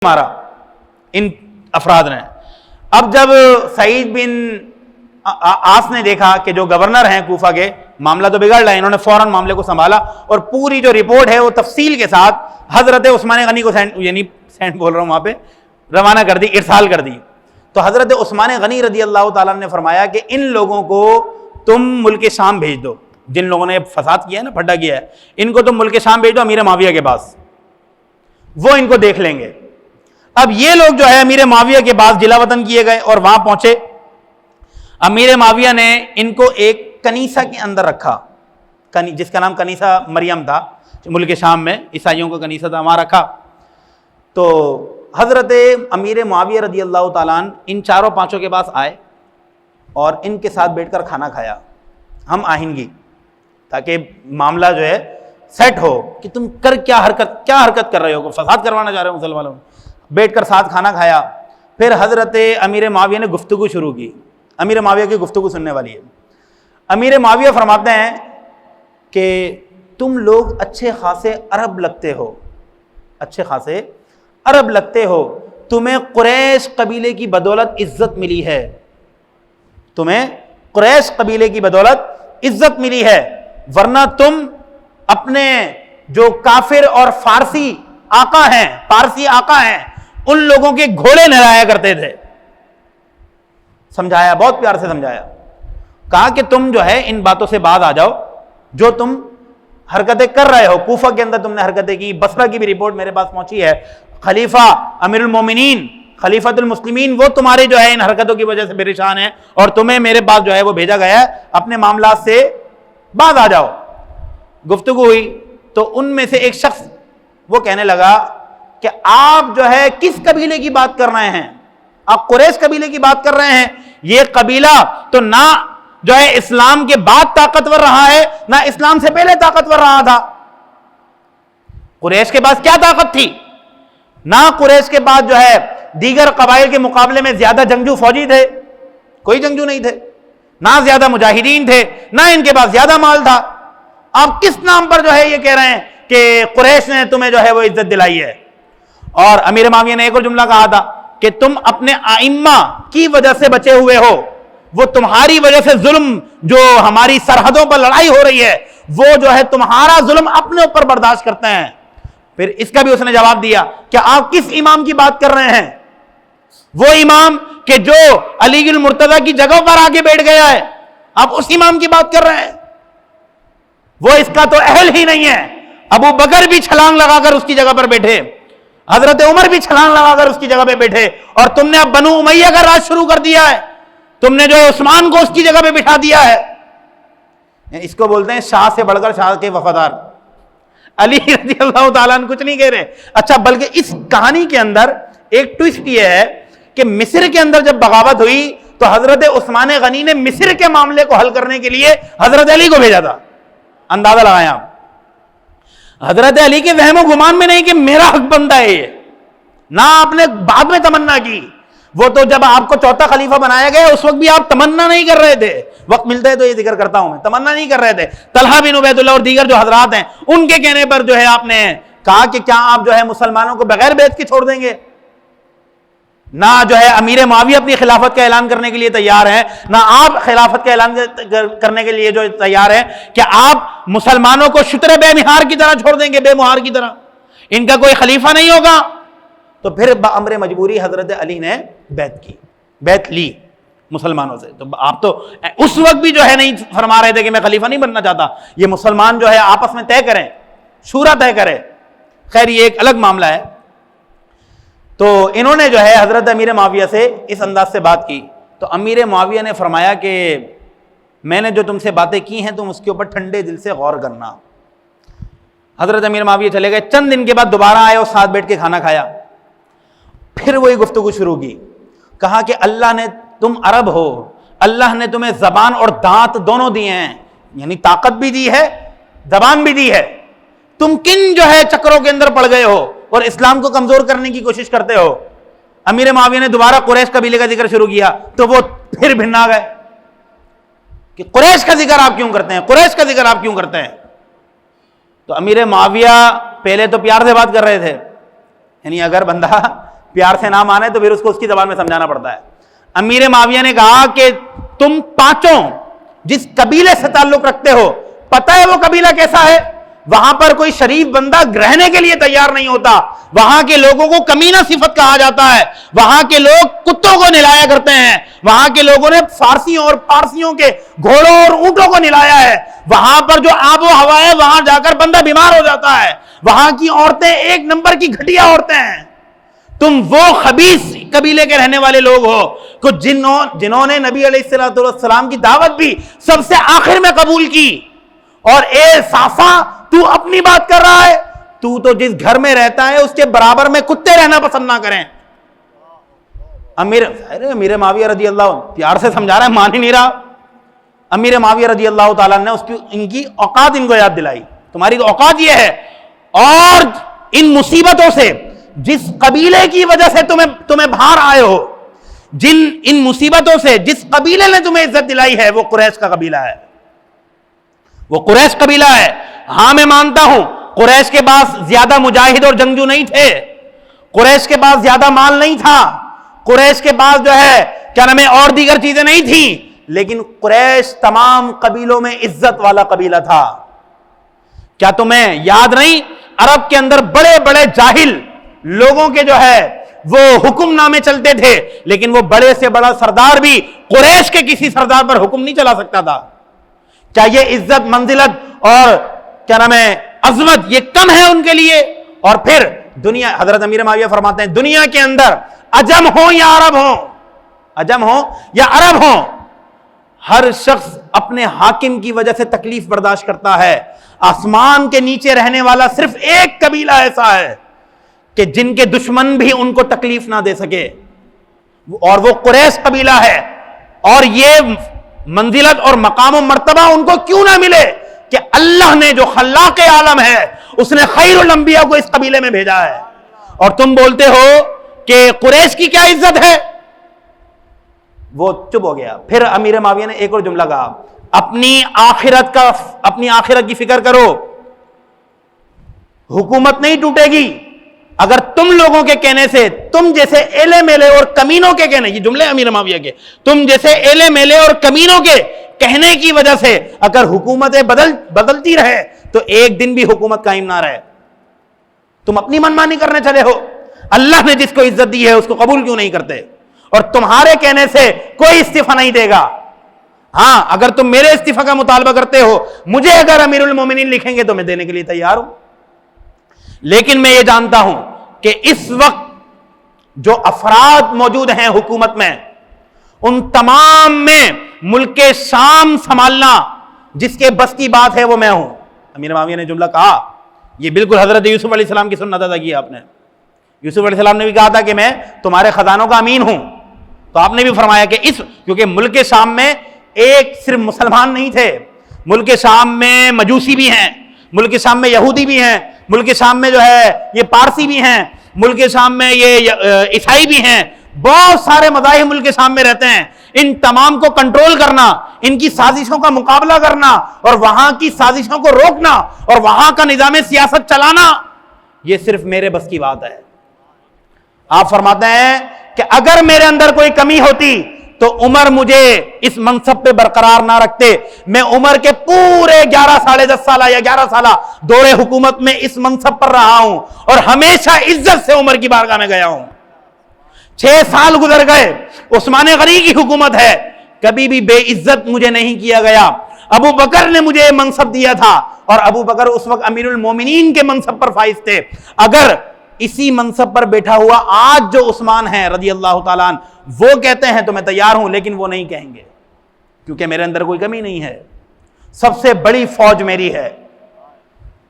مارا ان افراد نے۔ اب جب سعید بن آس نے دیکھا کہ جو گورنر ہیں کوفہ کے، معاملہ تو بگڑ رہا ہے، انہوں نے فوراً معاملے کو سنبھالا اور پوری جو رپورٹ ہے وہ تفصیل کے ساتھ حضرت عثمان غنی کو سینڈ بول رہا ہوں وہاں پہ روانہ کر دی، ارسال کر دی۔ تو حضرت عثمان غنی رضی اللہ تعالیٰ نے فرمایا کہ ان لوگوں کو تم ملک شام بھیج دو، جن لوگوں نے فساد کیا ہے نا، پھڈا کیا ہے، ان کو تم ملک شام بھیج دو امیر معاویہ کے پاس، وہ ان کو دیکھ لیں گے۔ اب یہ لوگ جو ہے امیر معاویہ کے پاس جلا وطن کیے گئے اور وہاں پہنچے۔ امیر معاویہ نے ان کو ایک کنیسہ کے اندر رکھا، جس کا نام کنیسہ مریم تھا، ملک شام میں عیسائیوں کا کنیسہ تھا، وہاں رکھا۔ تو حضرت امیر معاویہ رضی اللہ تعالیٰ عنہ ان چاروں پانچوں کے پاس آئے اور ان کے ساتھ بیٹھ کر کھانا کھایا، ہم آہنگی، تاکہ معاملہ جو ہے سیٹ ہو کہ تم کیا حرکت کر رہے ہو، فساد کروانا چاہ رہے ہو مسلمانوں میں۔ بیٹھ کر ساتھ کھانا کھایا، پھر حضرت امیر معاویہ نے گفتگو شروع کی۔ امیر معاویہ کی گفتگو سننے والی ہے۔ امیر معاویہ فرماتے ہیں کہ تم لوگ اچھے خاصے عرب لگتے ہو، اچھے خاصے عرب لگتے ہو، تمہیں قریش قبیلے کی بدولت عزت ملی ہے، تمہیں قریش قبیلے کی بدولت عزت ملی ہے، ورنہ تم اپنے جو کافر اور فارسی آقا ہیں ان لوگوں کے گھوڑے نہلایا کرتے تھے۔ سمجھایا، بہت پیار سے سمجھایا، کہا کہ تم جو ہے ان باتوں سے بعد آ جاؤ جو تم حرکتیں کر رہے ہو۔ کوفہ کے اندر تم نے حرکتیں کی، بصرہ کی بھی رپورٹ میرے پاس پہنچی ہے، خلیفہ امیر المومنین خلیفۃ المسلمین وہ تمہاری جو ہے ان حرکتوں کی وجہ سے پریشان ہیں اور تمہیں میرے پاس جو ہے وہ بھیجا گیا ہے، اپنے معاملات سے بعد آ جاؤ۔ گفتگو ہوئی تو ان میں سے ایک شخص وہ کہنے لگا کہ آپ جو ہے کس قبیلے کی بات کر رہے ہیں؟ آپ قریش قبیلے کی بات کر رہے ہیں، یہ قبیلہ تو نہ جو ہے اسلام کے بعد طاقتور رہا ہے، نہ اسلام سے پہلے طاقتور رہا تھا۔ قریش کے پاس کیا طاقت تھی؟ نہ قریش کے پاس جو ہے دیگر قبائل کے مقابلے میں زیادہ جنگجو فوجی تھے، کوئی جنگجو نہیں تھے، نہ زیادہ مجاہدین تھے، نہ ان کے پاس زیادہ مال تھا۔ آپ کس نام پر جو ہے یہ کہہ رہے ہیں کہ قریش نے تمہیں جو ہے وہ عزت دلائی ہے؟ اور امیر معاویہ نے ایک اور جملہ کہا تھا کہ تم اپنے ائمہ کی وجہ سے بچے ہوئے ہو، وہ تمہاری وجہ سے ظلم جو ہماری سرحدوں پر لڑائی ہو رہی ہے وہ جو ہے تمہارا ظلم اپنے اوپر برداشت کرتے ہیں۔ پھر اس کا بھی اس نے جواب دیا کہ آپ کس امام کی بات کر رہے ہیں؟ وہ امام کہ جو علی المرتضی کی جگہ پر آگے بیٹھ گیا ہے، آپ اس امام کی بات کر رہے ہیں؟ وہ اس کا تو اہل ہی نہیں ہے۔ ابو بکر بھی چھلانگ لگا کر اس کی جگہ پر بیٹھے، حضرت عمر بھی چھلانگ لگا کر اس کی جگہ پہ بیٹھے، اور تم نے اب بنو امیہ کا راج شروع کر دیا ہے، تم نے جو ہے عثمان کو اس کی جگہ پہ بٹھا دیا ہے۔ اس کو بولتے ہیں شاہ سے بڑھ کر شاہ کے وفادار۔ علی رضی اللہ تعالیٰ عنہ کچھ نہیں کہہ رہے۔ اچھا، بلکہ اس کہانی کے اندر ایک ٹویسٹ یہ ہے کہ مصر کے اندر جب بغاوت ہوئی تو حضرت عثمان غنی نے مصر کے معاملے کو حل کرنے کے لیے حضرت علی کو بھیجا تھا۔ اندازہ لگائیں آپ، حضرت علی کے وہم و گمان میں نہیں کہ میرا حق بنتا ہے یہ، نہ آپ نے بعد میں تمنا کی، وہ تو جب آپ کو چوتھا خلیفہ بنایا گیا اس وقت بھی آپ تمنا نہیں کر رہے تھے، وقت ملتا ہے تو یہ ذکر کرتا ہوں میں، تمنا نہیں کر رہے تھے۔ طلحہ بن عبید اللہ اور دیگر جو حضرات ہیں ان کے کہنے پر جو ہے آپ نے کہا کہ کیا آپ جو ہے مسلمانوں کو بغیر بیعت کے چھوڑ دیں گے؟ نہ جو ہے امیر معاویہ اپنی خلافت کا اعلان کرنے کے لیے تیار ہیں، نہ آپ خلافت کا اعلان کرنے کے لیے جو تیار ہیں کہ آپ مسلمانوں کو شتر بے مہار کی طرح چھوڑ دیں گے، بے مہار کی طرح، ان کا کوئی خلیفہ نہیں ہوگا۔ تو پھر بامر مجبوری حضرت علی نے بیعت لی مسلمانوں سے۔ تو آپ تو اس وقت بھی جو ہے نہیں فرما رہے تھے کہ میں خلیفہ نہیں بننا چاہتا، یہ مسلمان جو ہے آپس میں طے کریں، شورا طے کرے۔ خیر یہ ایک الگ معاملہ ہے۔ تو انہوں نے جو ہے حضرت امیر معاویہ سے اس انداز سے بات کی تو امیر معاویہ نے فرمایا کہ میں نے جو تم سے باتیں کی ہیں تم اس کے اوپر ٹھنڈے دل سے غور کرنا۔ حضرت امیر معاویہ چلے گئے، چند دن کے بعد دوبارہ آئے اور ساتھ بیٹھ کے کھانا کھایا، پھر وہی گفتگو شروع کی۔ کہا کہ اللہ نے، تم عرب ہو، اللہ نے تمہیں زبان اور دانت دونوں دیے ہیں، یعنی طاقت بھی دی ہے، زبان بھی دی ہے، تم کن جو ہے چکروں کے اندر پڑ گئے ہو اور اسلام کو کمزور کرنے کی کوشش کرتے ہو؟ امیر معاویہ نے دوبارہ قریش قبیلے کا ذکر شروع کیا تو وہ پھر بھنا گئے کہ قریش کا ذکر آپ کیوں کرتے ہیں، قریش کا ذکر آپ کیوں کرتے ہیں؟ تو امیر معاویہ پہلے تو پیار سے بات کر رہے تھے، یعنی اگر بندہ پیار سے نہ مانے تو پھر اس کو اس کی زبان میں سمجھانا پڑتا ہے. امیر معاویہ نے کہا کہ تم پانچوں جس قبیلے سے تعلق رکھتے ہو, پتہ ہے وہ قبیلہ کیسا ہے؟ وہاں پر کوئی شریف بندہ رہنے کے لیے تیار نہیں ہوتا, وہاں کے لوگوں کو کمینہ صفت کہا جاتا ہے, وہاں کے لوگ کتوں کو نلایا کرتے ہیں, وہاں کے لوگوں نے فارسیوں اور پارسیوں کے گھوڑوں اور اونٹوں کو نلایا ہے, وہاں پر جو آب و ہوا ہے وہاں جا کر بندہ بیمار ہو جاتا ہے, وہاں کی عورتیں ایک نمبر کی گھٹیا عورتیں ہیں. تم وہ خبیث قبیلے کے رہنے والے لوگ ہو کہ جنہوں نے نبی علیہ السلام کی دعوت بھی سب سے آخر میں قبول کی, اور اے صافا تو اپنی بات کر رہا ہے, تو جس گھر میں رہتا ہے اس کے برابر میں کتے رہنا پسند نہ کریں. امیر معاویہ رضی اللہ پیار سے سمجھا رہا ہے, مان ہی نہیں رہا. امیر معاویہ رضی اللہ تعالیٰ نے ان کی اوقات ان کو یاد دلائی, تمہاری تو اوقات یہ ہے, اور ان مصیبتوں سے جس قبیلے کی وجہ سے تمہیں باہر آئے ہو, ان مصیبتوں سے جس قبیلے نے تمہیں عزت دلائی ہے وہ قریش کا قبیلہ ہے, وہ قریش قبیلہ ہے. ہاں میں مانتا ہوں قریش کے پاس زیادہ مجاہد اور جنگجو نہیں تھے, قریش کے پاس زیادہ مال نہیں تھا, قریش کے پاس جو ہے کیا نام ہے اور دیگر چیزیں نہیں تھیں, لیکن قریش تمام قبیلوں میں عزت والا قبیلہ تھا. کیا تمہیں یاد نہیں عرب کے اندر بڑے بڑے جاہل لوگوں کے جو ہے وہ حکم نامے چلتے تھے, لیکن وہ بڑے سے بڑا سردار بھی قریش کے کسی سردار پر حکم نہیں چلا سکتا تھا. کیا یہ عزت منزلت اور کیا نام ہے عظمت یہ کم ہے ان کے لیے؟ اور پھر دنیا, حضرت امیر معاویہ فرماتے ہیں دنیا کے اندر عجم ہو یا عرب ہو, عجم ہو یا عرب ہو, ہر شخص اپنے حاکم کی وجہ سے تکلیف برداشت کرتا ہے. آسمان کے نیچے رہنے والا صرف ایک قبیلہ ایسا ہے کہ جن کے دشمن بھی ان کو تکلیف نہ دے سکے, اور وہ قریش قبیلہ ہے. اور یہ منزلت اور مقام و مرتبہ ان کو کیوں نہ ملے کہ اللہ نے جو خلاق عالم ہے اس نے خیر الانبیاء کو اس قبیلے میں بھیجا ہے, اور تم بولتے ہو کہ قریش کی کیا عزت ہے. وہ چپ ہو گیا. پھر امیر معاویہ نے ایک اور جملہ کہا, اپنی آخرت کی فکر کرو, حکومت نہیں ٹوٹے گی اگر تم لوگوں کے کہنے سے, تم جیسے ایلے میلے اور کمینوں کے کہنے, یہ جملے امیر معاویہ کے, تم جیسے ایلے میلے اور کمینوں کے کہنے کی وجہ سے اگر حکومتیں بدلتی رہے تو ایک دن بھی حکومت قائم نہ رہے. تم اپنی منمانی کرنے چلے ہو, اللہ نے جس کو عزت دی ہے اس کو قبول کیوں نہیں کرتے؟ اور تمہارے کہنے سے کوئی استعفیٰ نہیں دے گا. ہاں اگر تم میرے استعفیٰ کا مطالبہ کرتے ہو, مجھے اگر امیر المومنین لکھیں گے تو میں دینے کے لیے تیار ہوں. لیکن میں یہ جانتا ہوں کہ اس وقت جو افراد موجود ہیں حکومت میں, ان تمام میں ملک شام سنبھالنا جس کے بس کی بات ہے وہ میں ہوں. امیر معاویہ نے جملہ کہا, یہ بالکل حضرت یوسف علیہ السلام کی سنت ادا کی آپ نے. یوسف علیہ السلام نے بھی کہا تھا کہ میں تمہارے خزانوں کا امین ہوں, تو آپ نے بھی فرمایا کہ کیونکہ ملک شام میں ایک صرف مسلمان نہیں تھے, ملک شام میں مجوسی بھی ہیں, ملک شام میں یہودی بھی ہیں, ملک شام میں جو ہے یہ پارسی بھی ہیں, ملک شام میں یہ عیسائی بھی ہیں, بہت سارے مذاہب ملک شام میں رہتے ہیں. ان تمام کو کنٹرول کرنا, ان کی سازشوں کا مقابلہ کرنا اور وہاں کی سازشوں کو روکنا اور وہاں کا نظام سیاست چلانا, یہ صرف میرے بس کی بات ہے. آپ فرماتے ہیں کہ اگر میرے اندر کوئی کمی ہوتی تو عمر مجھے اس منصب پہ برقرار نہ رکھتے. میں عمر کے پورے 10 سالہ یا 11 سالہ دور حکومت میں اس منصب پر رہا ہوں اور ہمیشہ عزت سے عمر کی بارگاہ میں گیا ہوں. 6 سال گزر گئے, عثمان غنی کی حکومت ہے, کبھی بھی بے عزت مجھے نہیں کیا گیا. ابو بکر نے مجھے یہ منصب دیا تھا اور ابو بکر اس وقت امیر المومنین کے منصب پر فائز تھے. اگر اسی منصب پر بیٹھا ہوا آج جو عثمان ہے رضی اللہ تعالیٰ عنہ, وہ کہتے ہیں تو میں تیار ہوں, لیکن وہ نہیں کہیں گے کیونکہ میرے اندر کوئی کمی نہیں ہے. سب سے بڑی فوج میری ہے,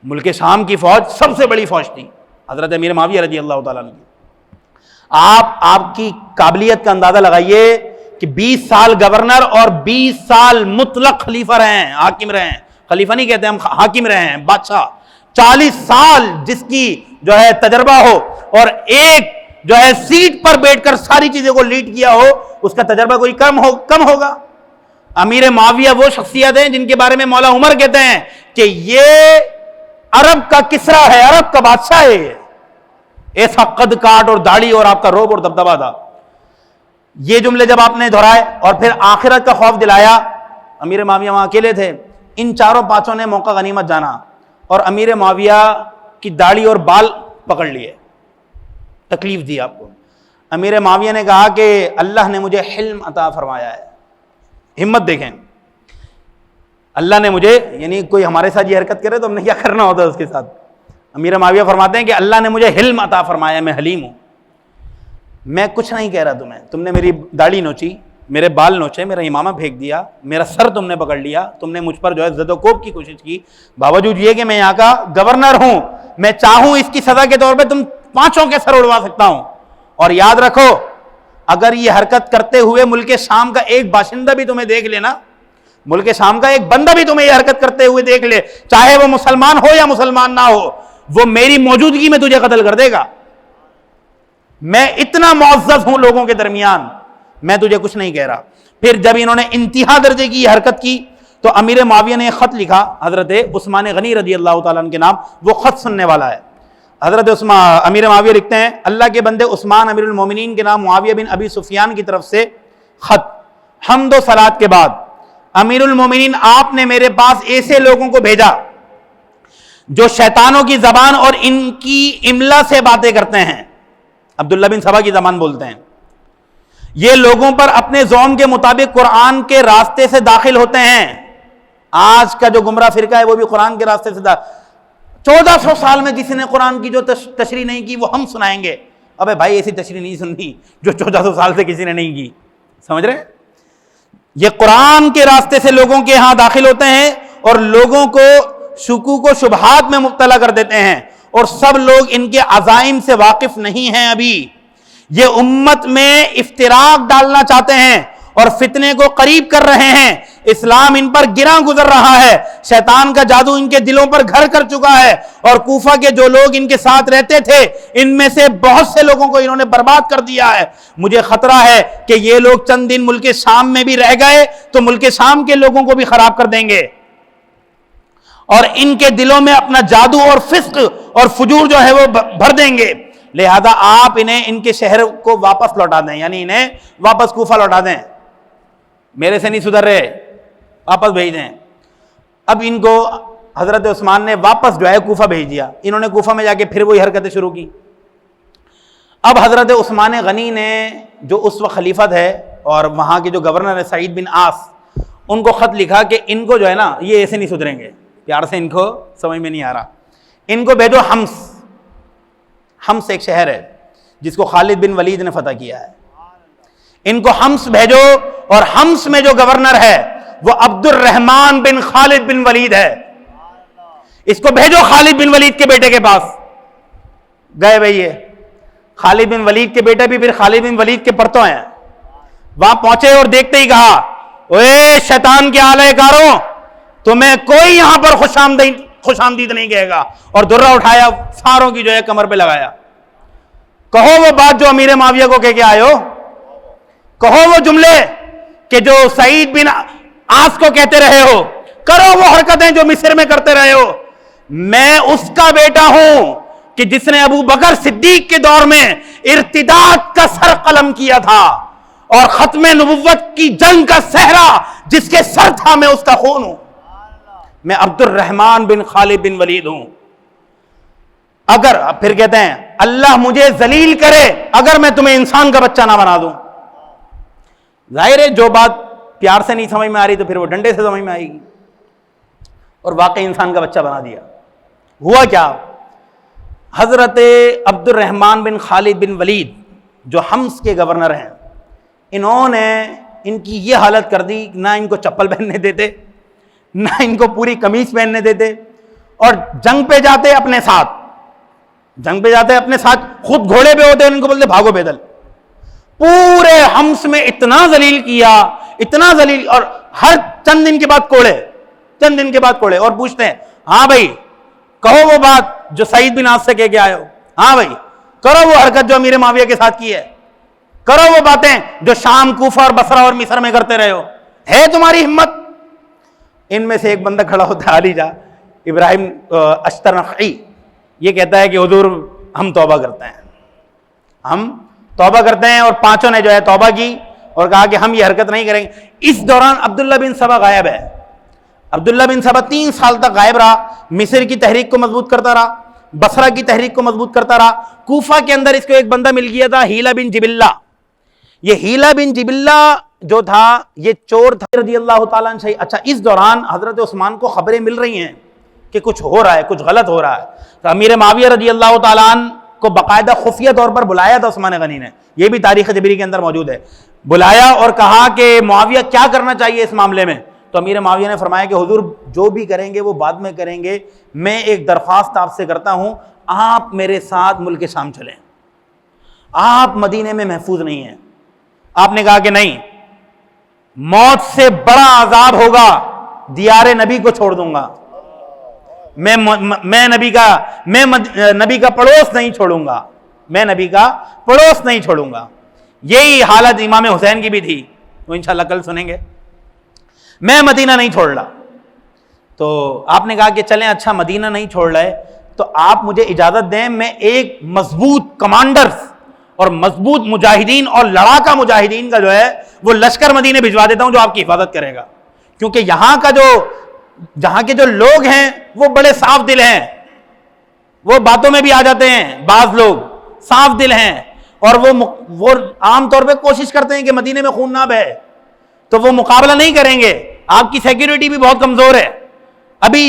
ملک شام کی فوج سب سے بڑی فوج تھی حضرت امیر معاویہ رضی اللہ تعالیٰ عنہ کی. آپ کی قابلیت کا اندازہ لگائیے کہ 20 سال گورنر اور 20 سال مطلق خلیفہ رہے ہیں, حاکم رہے ہیں, خلیفہ نہیں کہتے ہم, حاکم رہے ہیں, بادشاہ. 40 سال جس کی جو ہے تجربہ ہو اور ایک جو ہے سیٹ پر بیٹھ کر ساری چیزوں کو لیڈ کیا ہو, اس کا تجربہ کوئی کم ہوگا؟ امیر معاویہ وہ شخصیت ہیں جن کے بارے میں مولا عمر کہتے ہیں کہ یہ عرب کا کسرا ہے, عرب کا بادشاہ ہے. ایسا قد کاٹ اور داڑھی اور آپ کا روب اور دبدبا تھا. یہ جملے جب آپ نے دہرائے اور پھر آخرت کا خوف دلایا. امیر معاویہ وہاں اکیلے تھے. ان چاروں پانچوں نے موقع غنیمت جانا اور امیر معاویہ کی داڑھی اور بال پکڑ لیے, تکلیف دی آپ کو. امیر معاویہ نے کہا کہ اللہ نے مجھے حلم عطا فرمایا ہے. ہمت دیکھیں, اللہ نے مجھے, یعنی کوئی ہمارے ساتھ یہ حرکت کرے تو ہم نے کیا کرنا ہوتا ہے اس کے ساتھ. امیر معاویہ فرماتے ہیں کہ اللہ نے مجھے حلم عطا فرمایا, میں حلیم ہوں. میں کچھ نہیں کہہ رہا تم نے میری داڑھی نوچی, میرے بال نوچے, میرا امامہ پھینک دیا, میرا سر تم نے پکڑ لیا, تم نے مجھ پر جو ہے زد و کوب کی کوشش کی, باوجود یہ کہ میں یہاں کا گورنر ہوں, میں چاہوں اس کی سزا کے طور پہ تم پانچوں کے سر اڑوا سکتا ہوں. اور یاد رکھو, اگر یہ حرکت کرتے ہوئے ملک شام کا ایک باشندہ بھی تمہیں دیکھ لینا, ملک شام کا ایک بندہ بھی تمہیں یہ حرکت کرتے ہوئے دیکھ لے, چاہے وہ مسلمان ہو یا مسلمان نہ ہو, وہ میری موجودگی میں تجھے قتل کر دے گا. میں اتنا معزز ہوں لوگوں کے درمیان, میں تجھے کچھ نہیں کہہ رہا. پھر جب انہوں نے انتہا درجے کی حرکت کی تو امیر معاویہ نے ایک خط لکھا حضرت عثمان غنی رضی اللہ تعالیٰ عنہ کے نام. وہ خط سننے والا ہے. حضرت امیر معاویہ لکھتے ہیں, اللہ کے بندے عثمان امیر المومنین کے نام معاویہ بن ابی سفیان کی طرف سے خط. حمد و صلات کے بعد امیر المومنین آپ نے میرے پاس ایسے لوگوں کو بھیجا جو شیطانوں کی زبان اور ان کی املا سے باتیں کرتے ہیں. عبداللہ بن سبا کی زبان بولتے ہیں. یہ لوگوں پر اپنے ذوم کے مطابق قرآن کے راستے سے داخل ہوتے ہیں. آج کا جو گمراہ فرقہ ہے وہ بھی قرآن کے راستے سے 1400 سال میں کسی نے قرآن کی جو تشریح نہیں کی وہ ہم سنائیں گے. ابے بھائی ایسی تشریح نہیں سننی جو 1400 سال سے کسی نے نہیں کی, سمجھ رہے ہیں؟ یہ قرآن کے راستے سے لوگوں کے ہاں داخل ہوتے ہیں اور لوگوں کو شکوک و شبہات میں مبتلا کر دیتے ہیں, اور سب لوگ ان کے عزائم سے واقف نہیں ہیں. ابھی یہ امت میں افتراق ڈالنا چاہتے ہیں اور فتنے کو قریب کر رہے ہیں. اسلام ان پر گراں گزر رہا ہے, شیطان کا جادو ان کے دلوں پر گھر کر چکا ہے, اور کوفہ کے جو لوگ ان کے ساتھ رہتے تھے ان میں سے بہت سے لوگوں کو انہوں نے برباد کر دیا ہے. مجھے خطرہ ہے کہ یہ لوگ چند دن ملک شام میں بھی رہ گئے تو ملک شام کے لوگوں کو بھی خراب کر دیں گے, اور ان کے دلوں میں اپنا جادو اور فسق اور فجور جو ہے وہ بھر دیں گے. لہذا آپ انہیں ان کے شہر کو واپس لوٹا دیں, یعنی انہیں واپس کوفہ لوٹا دیں. میرے سے نہیں سدھر رہے, واپس بھیج دیں. اب ان کو حضرت عثمان نے واپس جو ہے کوفہ بھیج دیا. انہوں نے کوفہ میں جا کے پھر وہی حرکتیں شروع کی. اب حضرت عثمان غنی نے جو اس وقت خلیفہ ہے اور وہاں کے جو گورنر ہے سعید بن عاص, ان کو خط لکھا کہ ان کو جو ہے نا یہ ایسے نہیں سدھریں گے. پیار سے ان کو سمجھ میں نہیں آ رہا, ان کو بھیجو حمص. حمص ایک شہر ہے جس کو خالد بن ولید نے فتح کیا ہے. ان کو حمص بھیجو, اور حمص میں جو گورنر ہے وہ عبد الرحمن بن خالد بن ولید ہے. اس کو بھیجو خالد بن ولید کے بیٹے کے پاس. گئے بھائی, یہ خالد بن ولید کے بیٹے بھی پھر خالد بن ولید کے پرتوں ہیں. وہاں پہنچے اور دیکھتے ہی کہا, اوے شیطان کے آلے کاروں, تمہیں کوئی یہاں پر خوش آمدید نہیں کہے گا. اور درہ اٹھایا, ساروں کی جو ہے کمر پہ لگایا. کہو وہ بات جو امیر معاویہ کو کہہ کے آئے ہو, کہو وہ جملے کہ جو سعید بن عاص کو کہتے رہے ہو, کرو وہ حرکتیں جو مصر میں کرتے رہے ہو. میں اس کا بیٹا ہوں کہ جس نے ابو بکر صدیق کے دور میں ارتداد کا سر قلم کیا تھا, اور ختم نبوت کی جنگ کا صحرا جس کے سر تھا, میں اس کا خون ہوں. میں عبد الرحمن بن خالد بن ولید ہوں. اگر پھر کہتے ہیں اللہ مجھے ذلیل کرے اگر میں تمہیں انسان کا بچہ نہ بنا دوں. ظاہر ہے جو بات پیار سے نہیں سمجھ میں آ رہی تو پھر وہ ڈنڈے سے سمجھ میں آئے گی, اور واقعی انسان کا بچہ بنا دیا. ہوا کیا, حضرت عبد الرحمن بن خالد بن ولید جو حمص کے گورنر ہیں, انہوں نے ان کی یہ حالت کر دی, نہ ان کو چپل پہننے دیتے, نہ ان کو پوری قمیص پہننے دیتے, اور جنگ پہ جاتے اپنے ساتھ, جنگ پہ جاتے اپنے ساتھ, خود گھوڑے پہ ہوتے, ان کو بولتے بھاگو پیدل. پورے حمص میں اتنا ذلیل کیا, اتنا ذلیل, اور ہر چند دن کے بعد کوڑے, چند دن کے بعد کوڑے, اور پوچھتے ہیں ہاں بھائی کہو وہ بات جو سعید بن عاص سے کہہ کے آئے ہو, ہاں بھائی کرو وہ حرکت جو امیر معاویہ کے ساتھ کی ہے, کرو وہ باتیں جو شام, کوفہ اور بصرہ اور مصر میں کرتے رہے ہو. ہے تمہاری ہمت؟ ان میں سے ایک بندہ کھڑا ہوتا ہے, علی جا ابراہیم اشترنخعی, یہ کہتا ہے کہ حضور ہم توبہ کرتے ہیں, ہم توبہ کرتے ہیں، اور پانچوں نے جو ہے توبہ کی اور کہا کہ ہم یہ حرکت نہیں کریں گے۔ اس دوران عبداللہ بن سبا غائب ہے۔ عبداللہ بن سبا 3 سال تک غائب رہا، مصر کی تحریک کو مضبوط کرتا رہا، بصرہ کی تحریک کو مضبوط کرتا رہا۔ کوفہ کے اندر اس کو ایک بندہ مل گیا تھا، ہیلہ بن جبلہ۔ یہ ہیلہ بن جبلہ جو تھا یہ چور تھا رضی اللہ تعالیٰ عنہ۔ اچھا، اس دوران حضرت عثمان کو خبریں مل رہی ہیں کہ کچھ ہو رہا ہے، کچھ غلط ہو رہا ہے، تو امیر معاویہ رضی اللہ تعالیٰ عنہ کو باقاعدہ خفیہ طور پر بلایا تھا عثمان غنی نے، یہ بھی تاریخ جبری کے اندر موجود ہے۔ بلایا اور کہا کہ معاویہ کیا کرنا چاہیے اس معاملے میں؟ تو امیر معاویہ نے فرمایا کہ حضور جو بھی کریں گے وہ بعد میں کریں گے، میں ایک درخواست آپ سے کرتا ہوں، آپ میرے ساتھ ملک شام چلیں، آپ مدینے میں محفوظ نہیں ہیں۔ آپ نے کہا کہ نہیں، موت سے بڑا عذاب ہوگا، دیار نبی کو چھوڑ دوں گا، میں نبی کا پڑوس نہیں چھوڑوں گا، میں نبی کا پڑوس نہیں چھوڑوں گا۔ یہی حالت امام حسین کی بھی تھی، وہ انشاءاللہ کل سنیں گے۔ میں مدینہ نہیں چھوڑ رہا۔ تو آپ نے کہا کہ چلیں، اچھا مدینہ نہیں چھوڑ رہے تو آپ مجھے اجازت دیں، میں ایک مضبوط کمانڈرز اور مضبوط مجاہدین اور لڑاکا مجاہدین کا جو ہے وہ لشکر مدینے بھجوا دیتا ہوں جو آپ کی حفاظت کرے گا، کیونکہ جہاں کے جو لوگ ہیں وہ بڑے صاف دل ہیں، وہ باتوں میں بھی آ جاتے ہیں، بعض لوگ صاف دل ہیں، اور وہ عام طور پہ کوشش کرتے ہیں کہ مدینے میں خون نہ بہے، تو وہ مقابلہ نہیں کریں گے۔ آپ کی سیکیورٹی بھی بہت کمزور ہے، ابھی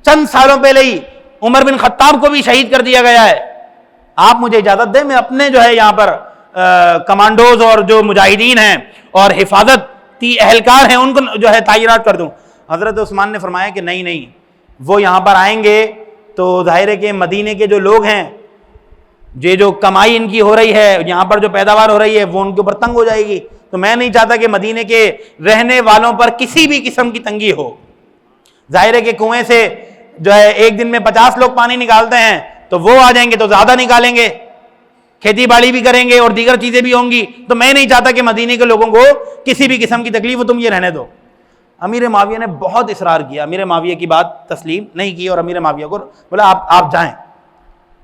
چند سالوں پہلے ہی عمر بن خطاب کو بھی شہید کر دیا گیا ہے۔ آپ مجھے اجازت دیں، میں اپنے جو ہے یہاں پر کمانڈوز اور جو مجاہدین ہیں اور حفاظتی اہلکار ہیں ان کو جو ہے تعینات کر دوں۔ حضرت عثمان نے فرمایا کہ نہیں، وہ یہاں پر آئیں گے تو ظاہر ہے کہ مدینے کے جو لوگ ہیں، جو کمائی ان کی ہو رہی ہے، یہاں پر جو پیداوار ہو رہی ہے وہ ان کے اوپر تنگ ہو جائے گی، تو میں نہیں چاہتا کہ مدینے کے رہنے والوں پر کسی بھی قسم کی تنگی ہو۔ ظاہر ہے کہ کنویں سے جو ہے ایک دن میں 50 لوگ پانی نکالتے ہیں، تو وہ آ جائیں گے تو زیادہ نکالیں گے، کھیتی باڑی بھی کریں گے اور دیگر چیزیں بھی ہوں گی، تو میں نہیں چاہتا کہ مدینے کے لوگوں کو کسی بھی قسم کی تکلیف ہو، تم یہ رہنے دو۔ امیر معاویہ نے بہت اصرار کیا، امیر معاویہ کی بات تسلیم نہیں کی اور امیر معاویہ کو بولا آپ جائیں۔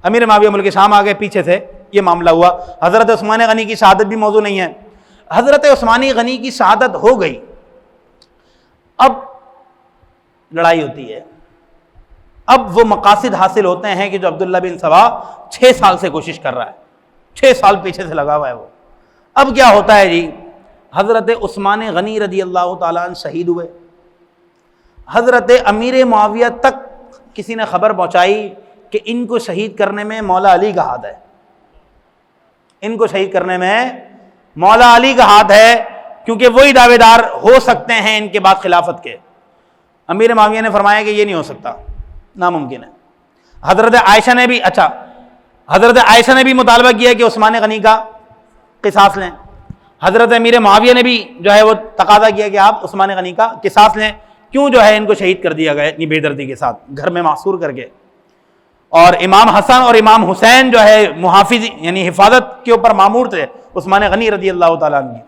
امیر معاویہ ملک شام آ گئے، پیچھے سے یہ معاملہ ہوا۔ حضرت عثمان غنی کی شہادت بھی موضوع نہیں ہے۔ حضرت عثمان غنی کی شہادت ہو گئی، اب لڑائی ہوتی ہے، اب وہ مقاصد حاصل ہوتے ہیں کہ جو عبداللہ بن سبا 6 سال سے کوشش کر رہا ہے، 6 سال پیچھے سے لگا ہوا ہے وہ۔ اب کیا ہوتا ہے جی، حضرت عثمان غنی رضی اللہ تعالیٰ عنہ شہید ہوئے۔ حضرت امیر معاویہ تک کسی نے خبر پہنچائی کہ ان کو شہید کرنے میں مولا علی کا ہاتھ ہے، ان کو شہید کرنے میں مولا علی کا ہاتھ ہے، کیونکہ وہی دعوے دار ہو سکتے ہیں ان کے بعد خلافت کے۔ امیر معاویہ نے فرمایا کہ یہ نہیں ہو سکتا، ناممکن ہے۔ حضرت عائشہ نے بھی مطالبہ کیا کہ عثمان غنی کا قصاص لیں۔ حضرت امیر معاویہ نے بھی جو ہے وہ تقاضا کیا کہ آپ عثمان غنی کا قصاص لیں، کیوں جو ہے ان کو شہید کر دیا گیا اتنی بے دردی کے ساتھ، گھر میں محصور کر کے۔ اور امام حسن اور امام حسین جو ہے محافظ یعنی حفاظت کے اوپر مامور تھے عثمان غنی رضی اللہ تعالیٰ عنہ۔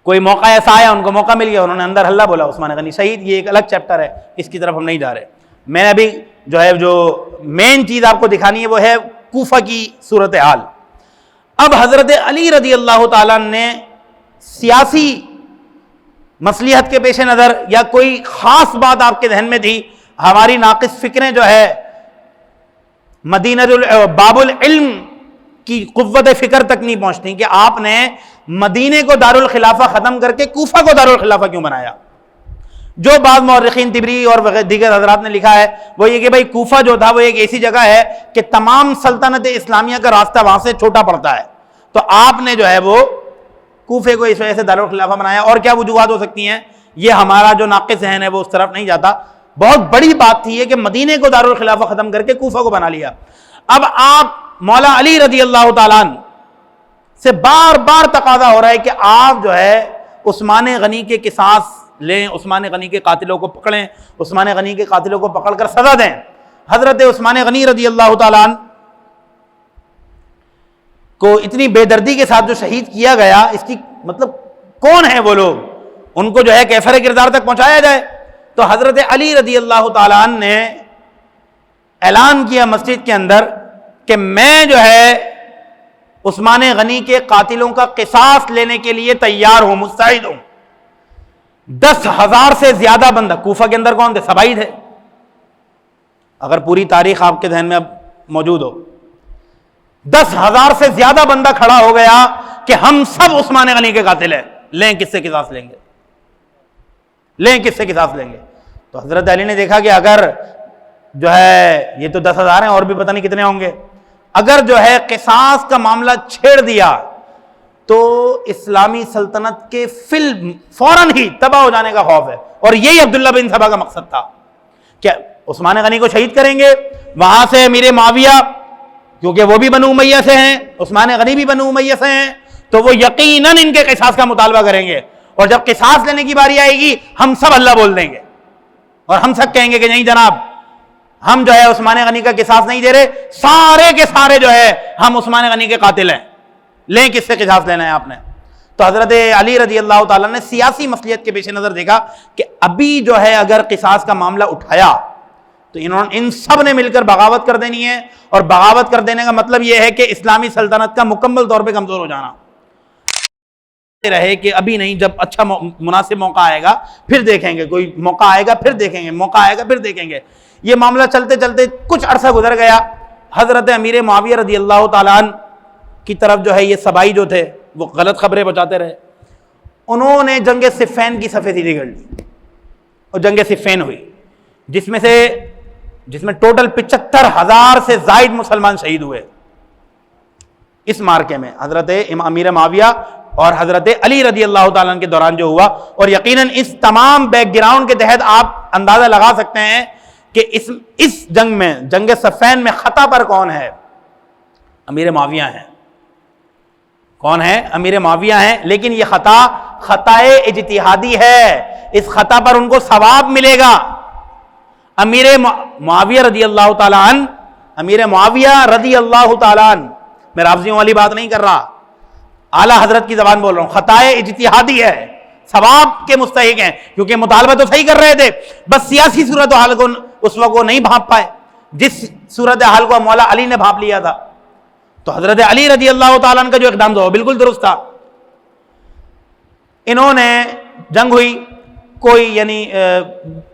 کوئی موقع ایسا آیا، ان کو موقع مل گیا، انہوں نے اندر ہلہ بولا عثمان غنی شہید۔ یہ ایک الگ چیپٹر ہے، اس کی طرف ہم نہیں جا رہے۔ میں ابھی جو مین چیز آپ کو دکھانی ہے وہ ہے کوفہ کی صورتحال۔ اب حضرت علی رضی اللہ تعالیٰ نے سیاسی مصلحت کے پیش نظر یا کوئی خاص بات آپ کے ذہن میں تھی، ہماری ناقص فکریں جو ہے مدینہ باب العلم کی قوت فکر تک نہیں پہنچتی کہ آپ نے مدینے کو دارالخلافہ ختم کر کے کوفہ کو دارالخلافہ کیوں بنایا۔ جو بعض مورخین طبری اور دیگر حضرات نے لکھا ہے وہ یہ کہ بھائی کوفہ جو تھا وہ ایک ایسی جگہ ہے کہ تمام سلطنت اسلامیہ کا راستہ وہاں سے چھوٹا پڑتا ہے، تو آپ نے جو ہے وہ کوفے کو اس وجہ سے دارالخلافہ بنایا۔ اور کیا وجوہات ہو سکتی ہیں، یہ ہمارا جو ناقص ذہن ہے وہ اس طرف نہیں جاتا۔ بہت بڑی بات تھی یہ کہ مدینے کو دارالخلافہ ختم کر کے کوفہ کو بنا لیا۔ اب آپ مولا علی رضی اللہ تعالیٰ عنہ سے بار بار تقاضا ہو رہا ہے کہ آپ جو ہے عثمان غنی کے قصاص لیں، عثمان غنی کے قاتلوں کو پکڑیں، عثمان غنی کے قاتلوں کو پکڑ کر سزا دیں۔ حضرت عثمان غنی رضی اللہ تعالیٰ عنہ کو اتنی بے دردی کے ساتھ جو شہید کیا گیا، اس کی مطلب کون ہیں وہ لوگ، ان کو جو ہے کیفر کردار تک پہنچایا جائے۔ تو حضرت علی رضی اللہ تعالیٰ عنہ نے اعلان کیا مسجد کے اندر کہ میں جو ہے عثمان غنی کے قاتلوں کا قصاص لینے کے لیے تیار ہوں، مستعد ہوں. 10,000 سے زیادہ بندہ. کوفہ کے اندر کون تھے؟ سبائی تھے. اگر پوری تاریخ آپ کے ذہن میں اب موجود ہو، 10,000 سے زیادہ بندہ کھڑا ہو گیا کہ ہم سب عثمان غنی کے قاتل ہیں، لیں کس سے قصاص لیں گے، لیں کس سے قصاص لیں گے. تو حضرت علی نے دیکھا کہ اگر جو ہے یہ تو 10,000 ہیں اور بھی پتہ نہیں کتنے ہوں گے، اگر جو ہے قصاص کا معاملہ چھیڑ دیا تو اسلامی سلطنت کے فوراً ہی تباہ ہو جانے کا خوف ہے. اور یہی عبداللہ بن سبا کا مقصد تھا کہ عثمان غنی کو شہید کریں گے، وہاں سے امیر معاویہ، کیونکہ وہ بھی بنو امیہ سے ہیں، عثمان غنی بھی بنو امیہ سے ہیں، تو وہ یقیناً ان کے قصاص کا مطالبہ کریں گے. اور جب قصاص لینے کی باری آئے گی ہم سب اللہ بول دیں گے اور ہم سب کہیں گے کہ نہیں جناب، ہم جو ہے عثمان غنی کا قصاص نہیں دے رہے، سارے کے سارے جو ہے ہم عثمان غنی کے قاتل ہیں، لیں کس سے قصاص لینا ہے آپ نے. تو حضرت علی رضی اللہ تعالیٰ نے سیاسی مصلحت کے پیش نظر دیکھا کہ ابھی جو ہے اگر قصاص کا معاملہ اٹھایا تو ان سب نے مل کر بغاوت کر دینی ہے. اور بغاوت کر دینے کا مطلب یہ ہے کہ اسلامی سلطنت کا مکمل طور پہ کمزور ہو جانا رہے کہ ابھی نہیں، جب اچھا مناسب موقع آئے گا پھر دیکھیں گے، کوئی موقع آئے گا پھر دیکھیں گے، موقع آئے گا پھر دیکھیں گے. یہ معاملہ چلتے چلتے کچھ عرصہ گزر گیا. حضرت امیر معاویہ رضی اللہ تعالیٰ عنہ کی طرف جو ہے یہ سبائی جو تھے وہ غلط خبریں پہنچاتے رہے. انہوں نے جنگ صفین کی صفحے سیدھی کر لی اور جنگ صفین ہوئی، جس میں ٹوٹل 75,000 سے زائد مسلمان شہید ہوئے. اس مارکے میں حضرت امیر معاویہ اور حضرت علی رضی اللہ تعالیٰ عنہ کے دوران جو ہوا. اور یقیناً اس تمام بیک گراؤنڈ کے تحت آپ اندازہ لگا سکتے ہیں کہ اس جنگ میں، جنگ صفین میں خطا پر کون ہے؟ امیر معاویہ ہیں. کون ہے؟ امیر معاویہ ہیں. لیکن یہ خطا اجتہادی ہے، اس خطا پر ان کو ثواب ملے گا. امیر معاویہ رضی اللہ تعالیٰ عنہ، امیر معاویہ رضی اللہ تعالیٰ عنہ، میں رافضیوں والی بات نہیں کر رہا، اعلیٰ حضرت کی زبان بول رہا ہوں. خطا اجتہادی ہے، ثواب کے مستحق ہیں، کیونکہ مطالبہ تو صحیح کر رہے تھے، بس سیاسی صورتحال کو اس وقت وہ نہیں بھانپ پائے جس صورتحال کو مولا علی نے بھانپ لیا تھا. تو حضرت علی رضی اللہ تعالیٰ عنہ کا جو اقدام تھا وہ بالکل درست تھا. انہوں نے جنگ ہوئی، کوئی یعنی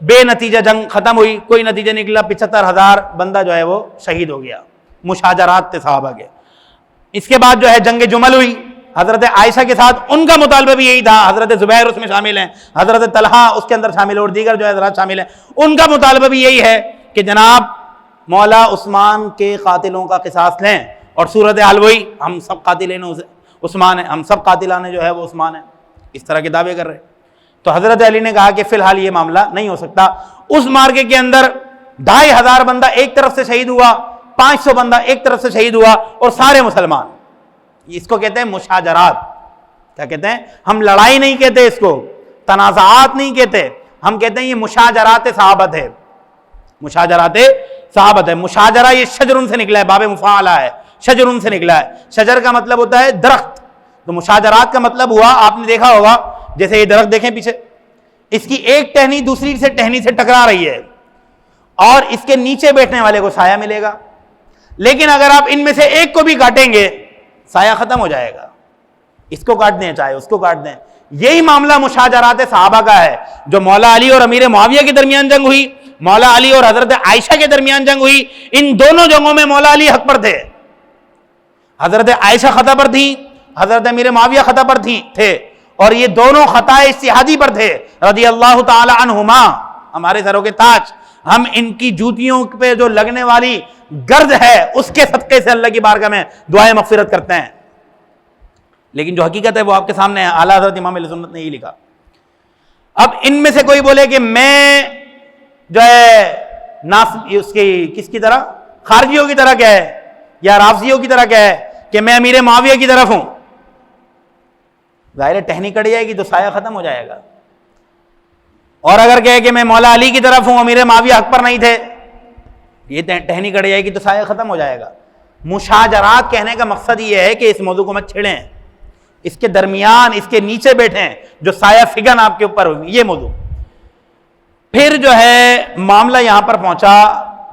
بے نتیجہ جنگ ختم ہوئی، کوئی نتیجہ نکلا، 75,000 بندہ جو ہے وہ شہید ہو گیا. مشاجرات تھے صحابہ کے. اس کے بعد جو ہے جنگ جمل ہوئی حضرت عائشہ کے ساتھ. ان کا مطالبہ بھی یہی تھا، حضرت زبیر اس میں شامل ہیں، حضرت طلحہ اس کے اندر شامل ہیں اور دیگر جو حضرات شامل ہیں. ان کا مطالبہ بھی یہی ہے کہ جناب مولا عثمان کے قاتلوں کا قصاص لیں. اور صورتحال وہی، ہم سب قاتلین عثمان ہیں، ہم سب قاتلان جو ہے وہ عثمان ہیں، اس طرح کے دعوے کر رہے. تو حضرت علی نے کہا کہ فی الحال یہ معاملہ نہیں ہو سکتا. اس مارکے کے اندر 2,500 بندہ ایک طرف سے شہید ہوا، 500 بندہ ایک طرف سے شہید ہوا اور سارے مسلمان. اس کو کہتے ہیں مشاجرات. کیا کہتے ہیں؟ ہم لڑائی نہیں کہتے، اس کو تنازعات نہیں کہتے، ہم کہتے ہیں یہ مشاجرات صحابت ہے. مشاجرات صحابت ہے. مشاجرہ یہ شجرن سے نکلا ہے، باب مفاعلہ ہے، شجرن سے نکلا ہے. شجر کا مطلب ہوتا ہے درخت. تو مشاجرات کا مطلب ہوا، آپ نے دیکھا ہوگا جیسے یہ درخت دیکھیں پیچھے، اس کی ایک ٹہنی دوسری سے ٹہنی سے ٹکرا رہی ہے اور اس کے نیچے بیٹھنے والے کو سایہ ملے گا. لیکن اگر آپ ان میں سے ایک کو بھی کاٹیں گے سایہ ختم ہو جائے گا. اس کو کاٹ دیں چاہے اس کو کاٹ دیں. یہی معاملہ مشاجرات صحابہ کا ہے. جو مولا علی اور امیر معاویہ کے درمیان جنگ ہوئی، مولا علی اور حضرت عائشہ کے درمیان جنگ ہوئی، ان دونوں جنگوں میں مولا علی حق پر تھے، حضرت عائشہ خطا پر تھیں، حضرت امیر معاویہ خطا پر تھے. اور یہ دونوں خطا اجتہادی پر تھے رضی اللہ تعالی عنہما، ہمارے سروں کے تاج. ہم ان کی جوتیوں پہ جو لگنے والی گرد ہے اس کے صدقے سے اللہ کی بارگاہ میں دعائیں مغفرت کرتے ہیں. لیکن جو حقیقت ہے وہ آپ کے سامنے ہے. اعلیٰ حضرت امام اہل سنت نے یہی لکھا. اب ان میں سے کوئی بولے کہ میں جو ہے اس کی کس کی طرح، خارجیوں کی طرح کیا ہے یا رافضیوں کی طرح کیا ہے کہ میں امیر معاویہ کی طرف ہوں، ظاہر ٹہنی کٹ جائے گی تو سایہ ختم ہو جائے گا. اور اگر کہے کہ میں مولا علی کی طرف ہوں، امیر معاویہ حق پر نہیں تھے، یہ ٹہنی کٹ جائے گی تو سایہ ختم ہو جائے گا. مشاجرات کہنے کا مقصد یہ ہے کہ اس موضوع کو مت چھیڑیں، اس کے درمیان، اس کے نیچے بیٹھیں جو سایہ فگن آپ کے اوپر ہوگی، یہ موضوع. پھر جو ہے معاملہ یہاں پر پہنچا،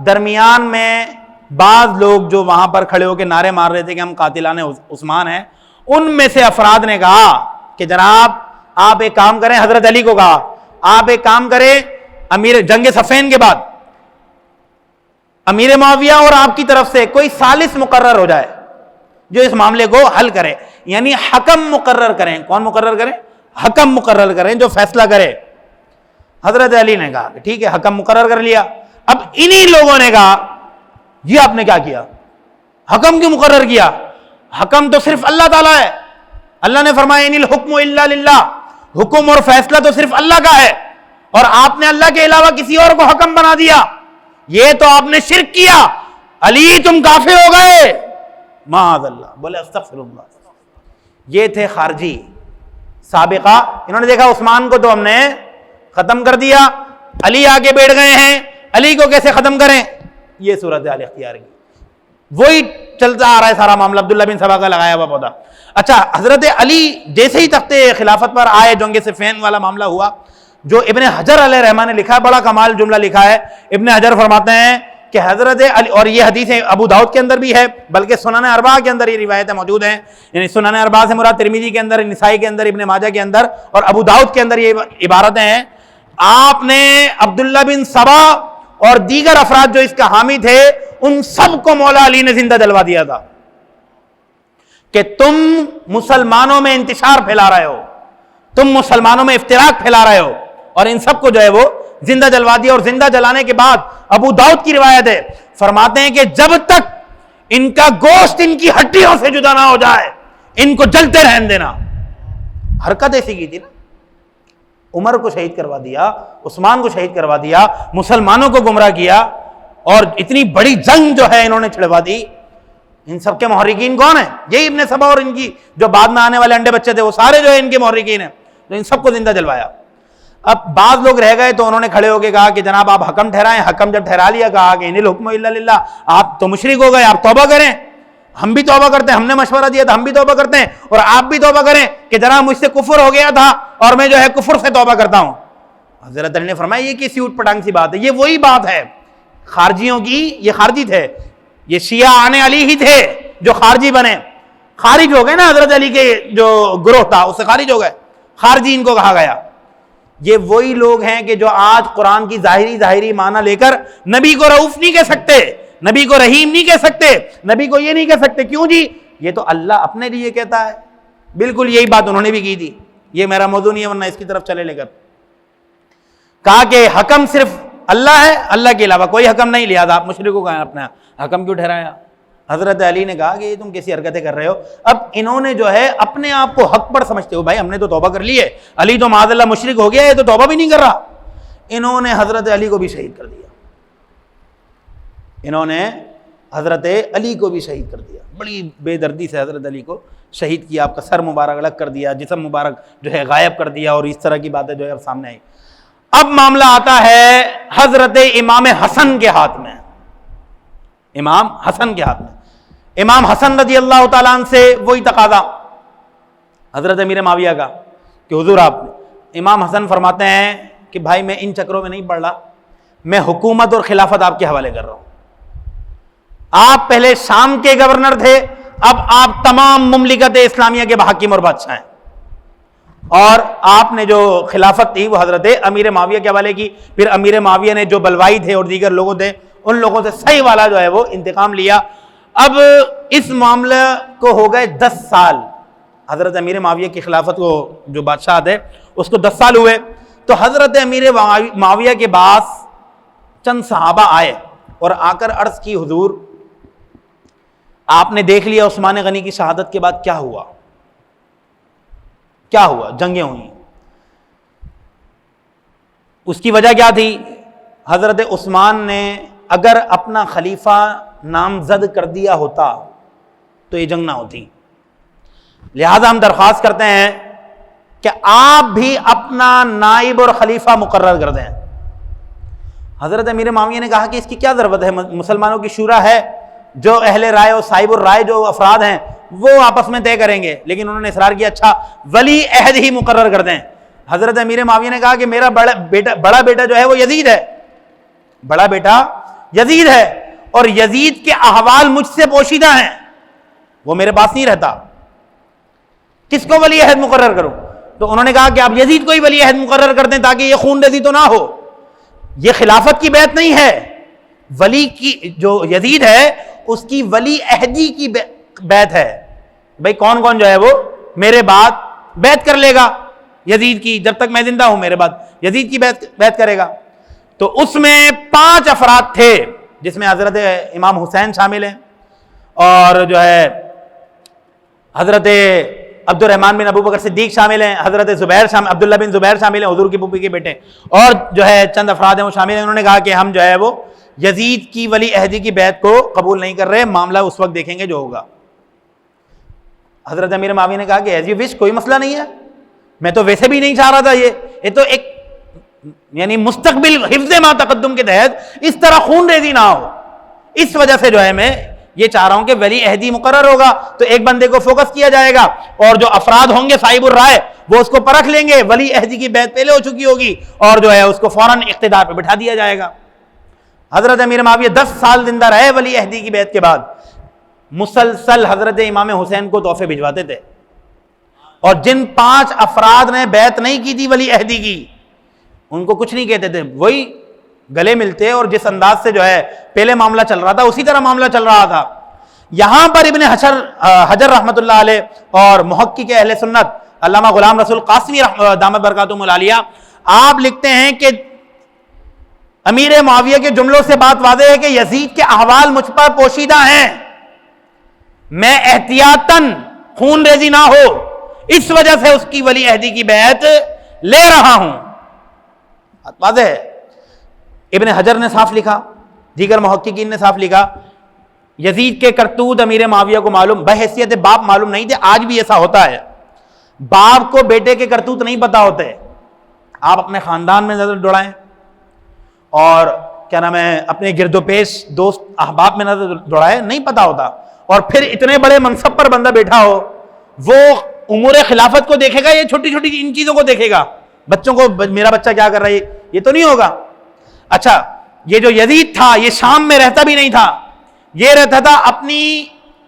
درمیان میں بعض لوگ جو وہاں پر کھڑے ہو کے نعرے مار رہے تھے کہ ہم قاتلان عثمان ہیں، ان میں سے افراد نے کہا کہ جناب آپ ایک کام کریں، حضرت علی کو کہا آپ ایک کام کریں، امیر جنگ صفین کے بعد امیر معاویہ اور آپ کی طرف سے کوئی ثالث مقرر ہو جائے جو اس معاملے کو حل کرے، یعنی حکم مقرر کریں۔ کون مقرر کریں؟ حکم مقرر کریں جو فیصلہ کرے۔ حضرت علی نے کہا کہ ٹھیک ہے، حکم مقرر کر لیا۔ اب انہی لوگوں نے کہا یہ آپ نے کیا کیا، حکم کیوں مقرر کیا؟ حکم تو صرف اللہ تعالیٰ ہے، اللہ نے فرمایا ان الحکم الا للہ، حکم اور فیصلہ تو صرف اللہ کا ہے، اور آپ نے اللہ کے علاوہ کسی اور کو حکم بنا دیا، یہ تو آپ نے شرک کیا، علی تم کافر ہو گئے، معاذ اللہ۔ بولے استغفر اللہ۔ یہ تھے خارجی سابقہ، انہوں نے دیکھا عثمان کو تو ہم نے ختم کر دیا، علی آگے بیٹھ گئے ہیں، علی کو کیسے ختم کریں، یہ صورتحال اختیار کی۔ وہی چلتا آ رہا ہے سارا معاملہ، عبداللہ بن سبا کا لگایا ہوا پودا۔ اچھا، حضرت علی جیسے ہی تختے خلافت پر آئے، جنگ صفین والا معاملہ ہوا، جو ابن حجر علیہ رحمہ نے لکھا ہے، بڑا کمال جملہ لکھا ہے۔ ابن حجر فرماتے ہیں کہ حضرت علی، اور یہ حدیث ابو داؤد کے اندر بھی ہے، بلکہ سنن اربعہ کے اندر یہ روایتیں موجود ہیں، یعنی سنن اربعہ سے مراد ترمذی کے اندر، نسائی کے اندر، ابن ماجہ کے اندر اور ابو داؤد کے اندر یہ عبارتیں ہیں۔ آپ نے عبداللہ بن سبا اور دیگر افراد جو اس کا حامی تھے، ان سب کو مولا علی نے زندہ جلوا دیا تھا کہ تم مسلمانوں میں انتشار پھیلا رہے ہو، تم مسلمانوں میں افتراق پھیلا رہے ہو، اور ان سب کو جو ہے وہ زندہ جلوا دیا۔ اور زندہ جلانے کے بعد ابو داؤد کی روایت ہے، فرماتے ہیں کہ جب تک ان کا گوشت ان کی ہڈیوں سے جدا نہ ہو جائے ان کو جلتے رہنے دینا۔ حرکت ایسی کی تھی نا، عمر کو شہید کروا دیا، عثمان کو شہید کروا دیا، مسلمانوں کو گمراہ کیا، اور اتنی بڑی جنگ جو ہے انہوں نے چھڑوا دی۔ ان سب کے محرکین کون ہیں؟ یہی ابن سبا اور ان کی جو بعد میں آنے والے انڈے بچے تھے، وہ سارے جو ہے ان کے محرکین ہیں، تو ان سب کو زندہ جلوایا۔ اب بعض لوگ رہ گئے تو انہوں نے کھڑے ہو کے کہا کہ جناب آپ حکم ٹھہرائیں۔ حکم جب ٹھہرا لیا، کہا کہ ان الحکم الا للہ، آپ تو مشرک ہو گئے، آپ توبہ کریں۔ ہم بھی توبہ کرتے ہیں، ہم نے مشورہ دیا تھا، ہم بھی توبہ کرتے ہیں، اور آپ بھی توبہ کریں کہ جناب مجھ سے کفر ہو گیا تھا اور میں جو ہے کفر سے توبہ کرتا ہوں۔ حضرت علی نے فرمایا یہ کسی اوٹ پٹانگ سی بات ہے، یہ وہی بات ہے خارجیوں کی، یہ خارجی تھے، یہ شیعہ آنے علی ہی تھے جو خارجی بنے، خارج ہو گئے نا، حضرت علی کے جو گروہ تھا اس سے خارج ہو گئے، خارجی ان کو کہا گیا۔ یہ وہی لوگ ہیں کہ جو آج قرآن کی ظاہری معنی لے کر نبی کو رؤوف نہیں کہہ سکتے، نبی کو رحیم نہیں کہہ سکتے، نبی کو یہ نہیں کہہ سکتے، کیوں جی؟ یہ تو اللہ اپنے لیے کہتا ہے۔ بالکل یہی بات انہوں نے بھی کی تھی، یہ میرا موضوع نہیں ہے ورنہ اس کی طرف چلے لے کر۔ کہا کہ حکم صرف اللہ ہے، اللہ کے علاوہ کوئی حکم نہیں، لہذا آپ مشرکوں کا اپنا حکم کیوں ٹھہرایا؟ حضرت علی نے کہا کہ یہ تم کیسی حرکتیں کر رہے ہو۔ اب انہوں نے جو ہے اپنے آپ کو حق پر سمجھتے ہو، بھائی ہم نے تو توبہ کر لی ہے، علی تو معاذ اللہ مشرک ہو گیا، یہ تو توبہ بھی نہیں کر رہا۔ انہوں نے حضرت علی کو بھی شہید کر دیا، انہوں نے حضرت علی کو بھی شہید کر دیا، بڑی بے دردی سے حضرت علی کو شہید کیا، آپ کا سر مبارک الگ کر دیا، جسم مبارک جو ہے غائب کر دیا، اور اس طرح کی باتیں جو ہے اب سامنے آئی۔ اب معاملہ آتا ہے حضرت امام حسن کے ہاتھ میں، امام حسن کے ہاتھ میں۔ امام حسن رضی اللہ تعالیٰ عنہ سے وہی تقاضا حضرت امیر معاویہ کا کہ حضور آپ، امام حسن فرماتے ہیں کہ بھائی میں ان چکروں میں نہیں پڑ رہا، میں حکومت اور خلافت آپ کے حوالے کر رہا ہوں۔ آپ پہلے شام کے گورنر تھے، اب آپ تمام مملکت اسلامیہ کے حاکم اور بادشاہ ہیں، اور آپ نے جو خلافت تھی وہ حضرت امیر معاویہ کے حوالے کی۔ پھر امیر معاویہ نے جو بلوائی تھے اور دیگر لوگوں تھے، ان لوگوں سے صحیح والا جو ہے وہ انتقام لیا۔ اب اس معاملہ کو ہو گئے 10 سال، حضرت امیر معاویہ کی خلافت کو جو بادشاہ تھے اس کو 10 سال ہوئے۔ تو حضرت امیر معاویہ کے بعد چند صحابہ آئے اور آ کر عرض کی حضور آپ نے دیکھ لیا عثمان غنی کی شہادت کے بعد کیا ہوا، کیا ہوا، جنگیں ہوئیں، اس کی وجہ کیا تھی؟ حضرت عثمان نے اگر اپنا خلیفہ نامزد کر دیا ہوتا تو یہ جنگ نہ ہوتی، لہذا ہم درخواست کرتے ہیں کہ آپ بھی اپنا نائب اور خلیفہ مقرر کر دیں۔ حضرت امیر معاویہ نے کہا کہ اس کی کیا ضرورت ہے، مسلمانوں کی شورا ہے، جو اہل رائے اور صاحب الرائے جو افراد ہیں وہ آپس میں طے کریں گے، لیکن انہوں نے اصرار کیا اچھا ولی عہد ہی مقرر کر دیں۔ حضرت امیر معاویہ نے کہا کہ میرا بڑا بیٹا جو ہے وہ یزید ہے، بڑا بیٹا یزید ہے، اور یزید کے احوال مجھ سے پوشیدہ ہیں، وہ میرے پاس نہیں رہتا، کس کو ولی عہد مقرر کروں؟ تو انہوں نے کہا کہ آپ یزید کو ہی ولی عہد مقرر کر دیں تاکہ یہ خون ریزی تو نہ ہو۔ یہ خلافت کی بیعت نہیں ہے، ولی کی جو یزید ہے اس کی ولی عہدی کی بیعت ہے۔ بھئی کون کون جو ہے وہ میرے بعد بیعت کر لے گا یزید کی، جب تک میں زندہ ہوں میرے بعد یزید کی بیعت کرے گا۔ تو اس میں 5 افراد تھے جس میں حضرت امام حسین شامل ہیں، اور جو ہے حضرت عبد الرحمن بن ابو بکر صدیق شامل ہیں، حضرت عبداللہ بن زبیر شامل ہیں، حضور کی پھوپھی کے بیٹے، اور جو ہے چند افراد ہیں وہ شامل ہیں۔ انہوں نے کہا کہ ہم جو ہے وہ یزید کی ولی عہدی کی بیعت کو قبول نہیں کر رہے، معاملہ اس وقت دیکھیں گے جو ہوگا۔ حضرت امیر معاویہ نے کہا کہ ایز یو وش، کوئی مسئلہ نہیں ہے، میں تو ویسے بھی نہیں چاہ رہا تھا، یہ تو ایک یعنی مستقبل حفظ ما تقدم کے تحت اس طرح خون ریزی نہ ہو، اس وجہ سے جو ہے میں یہ چاہ رہا ہوں کہ ولی عہدی مقرر ہوگا تو ایک بندے کو فوکس کیا جائے گا، اور جو افراد ہوں گے صاحب الرائے وہ اس کو پرکھ لیں گے، ولی عہدی کی بیعت پہلے ہو چکی ہوگی، اور جو ہے اس کو فوراً اقتدار پہ بٹھا دیا جائے گا۔ حضرت امیر معاویہ 10 سال زندہ رہے ولی عہدی کی بیعت کے بعد، مسلسل حضرت امام حسین کو تحفے بھجواتے تھے، اور جن 5 افراد نے بیعت نہیں کی تھی ولی عہدی کی ان کو کچھ نہیں کہتے تھے، وہی گلے ملتے، اور جس انداز سے جو ہے پہلے معاملہ چل رہا تھا اسی طرح معاملہ چل رہا تھا۔ یہاں پر ابن حجر رحمۃ اللہ علیہ اور محقق اہل سنت علامہ غلام رسول قاسمی دامت برکاتہم العالیہ آپ لکھتے ہیں کہ امیر معاویہ کے جملوں سے بات واضح ہے کہ یزید کے احوال مجھ پر پوشیدہ ہیں، میں احتیاطاً خون ریزی نہ ہو اس وجہ سے اس کی ولی عہدی کی بیعت لے رہا ہوں۔ واضح ہے۔ ابن حجر نے صاف لکھا، دیگر محققین نے صاف لکھا، یزید کے کرتوت امیر معاویہ کو معلوم، بحیثیت باپ معلوم نہیں تھے، آج بھی ایسا ہوتا ہے، باپ کو بیٹے کے کرتوت نہیں پتا ہوتے۔ آپ اپنے خاندان میں نظر دوڑائیں اور کیا نام ہے اپنے گرد و پیش دوست احباب میں نظر دوڑائیں، نہیں پتا ہوتا، اور پھر اتنے بڑے منصب پر بندہ بیٹھا ہو، وہ امور خلافت کو دیکھے گا، یہ چھوٹی چھوٹی ان چیزوں کو دیکھے گا، بچوں کو میرا بچہ کیا کر رہا ہے یہ تو نہیں ہوگا۔ اچھا، یہ جو یزید تھا یہ شام میں رہتا بھی نہیں تھا، یہ رہتا تھا اپنی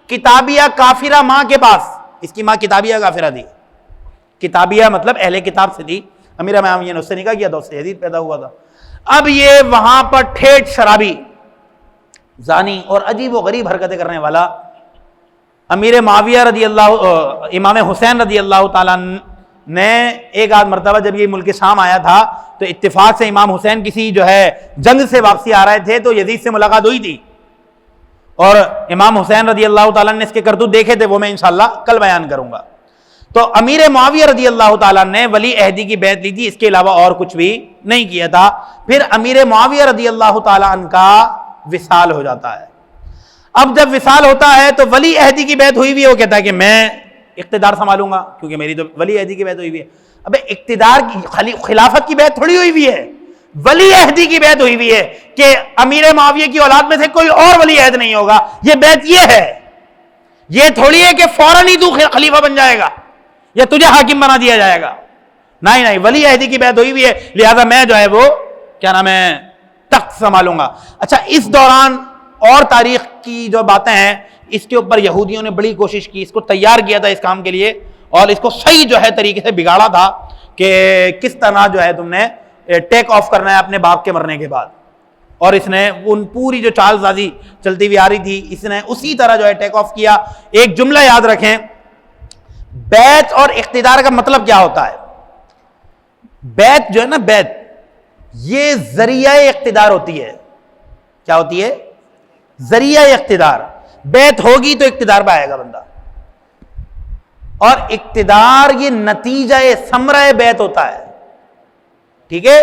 کتابیہ کافرہ ماں کے پاس، اس کی ماں کتابیہ کافرہ تھی، کتابیہ مطلب اہل کتاب سے تھی، امیر معاویہ نے اس سے نکاح کیا تھا، اس سے یزید پیدا ہوا تھا۔ اب یہ وہاں پر ٹھیٹ شرابی، زانی اور عجیب و غریب حرکتیں کرنے والا امیر معاویہ رضی اللہ امام حسین رضی اللہ تعالیٰ نے ایک آدھ مرتبہ جب یہ ملک شام آیا تھا تو اتفاق سے امام حسین کسی جو ہے جنگ سے واپسی آ رہے تھے تو یزید سے ملاقات ہوئی تھی، اور امام حسین رضی اللہ تعالیٰ نے اس کے کرتوت دیکھے تھے، وہ میں انشاءاللہ کل بیان کروں گا۔ تو امیر معاویہ رضی اللہ تعالیٰ نے ولی عہدی کی بیعت لی تھی، اس کے علاوہ اور کچھ بھی نہیں کیا تھا۔ پھر امیر معاویہ رضی اللہ تعالیٰ عنہ کا وصال ہو جاتا ہے۔ اب جب وصال ہوتا ہے تو ولی عہدی کی بیعت ہوئی ہوئی ہے، وہ کہتا ہے کہ میں اقتدار سنبھالوں گا کیونکہ میری تو ولی عہدی کی بیعت ہوئی ہوئی ہے۔ اب اقتدار کی خلافت کی بیعت تھوڑی ہوئی ہوئی ہے، ولی عہدی کی بیعت ہوئی ہوئی ہے کہ امیر معاویہ کی اولاد میں سے کوئی اور ولی عہد نہیں ہوگا، یہ بیعت یہ ہے، یہ تھوڑی ہے کہ فوراً ہی تو خلیفہ بن جائے گا یا تجھے حاکم بنا دیا جائے گا، نہیں نہیں، ولی عہدی کی بیعت ہوئی ہوئی ہے، لہذا میں جو ہے وہ کیا نام ہے تخت سنبھالوں گا۔ اچھا، اس دوران اور تاریخ کی جو باتیں ہیں اس کے اوپر یہودیوں نے بڑی کوشش کی، اس کو تیار کیا تھا اس کام کے لیے، اور اس کو صحیح جو ہے طریقے سے بگاڑا تھا کہ کس طرح جو ہے تم نے ٹیک آف کرنا ہے اپنے باپ کے مرنے کے بعد، اور اس نے ان پوری جو چال سازی چلتی ہوئی آ رہی تھی اس نے اسی طرح جو ہے ٹیک آف کیا۔ ایک جملہ یاد رکھیں، بیعت اور اقتدار کا مطلب کیا ہوتا ہے؟ بیعت جو ہے نا، بیعت یہ ذریعہ اقتدار ہوتی ہے۔ کیا ہوتی ہے؟ ذریعہ اقتدار۔ بیعت ہوگی تو اقتدار پہ آئے گا بندہ، اور اقتدار یہ نتیجہ ثمرہ بیعت ہوتا ہے، ٹھیک ہے؟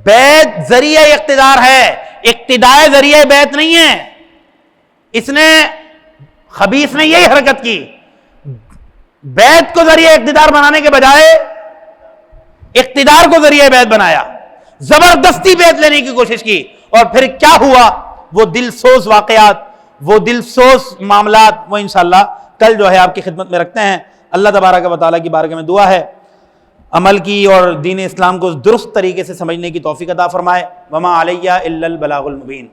بیعت ذریعہ اقتدار ہے، اقتدار ذریعہ بیعت نہیں ہے۔ اس نے خبیث نے یہی حرکت کی، بیعت کو ذریعہ اقتدار بنانے کے بجائے اقتدار کو ذریعہ بیعت بنایا، زبردستی بیعت لینے کی کوشش کی، اور پھر کیا ہوا؟ وہ دل سوز واقعات، وہ دل سوز معاملات، وہ انشاءاللہ کل جو ہے آپ کی خدمت میں رکھتے ہیں۔ اللہ تبارک و تعالیٰ کی بارگاہ میں دعا ہے عمل کی اور دین اسلام کو درست طریقے سے سمجھنے کی توفیق عطا فرمائے۔ وما علیہ الا البلاغ المبین۔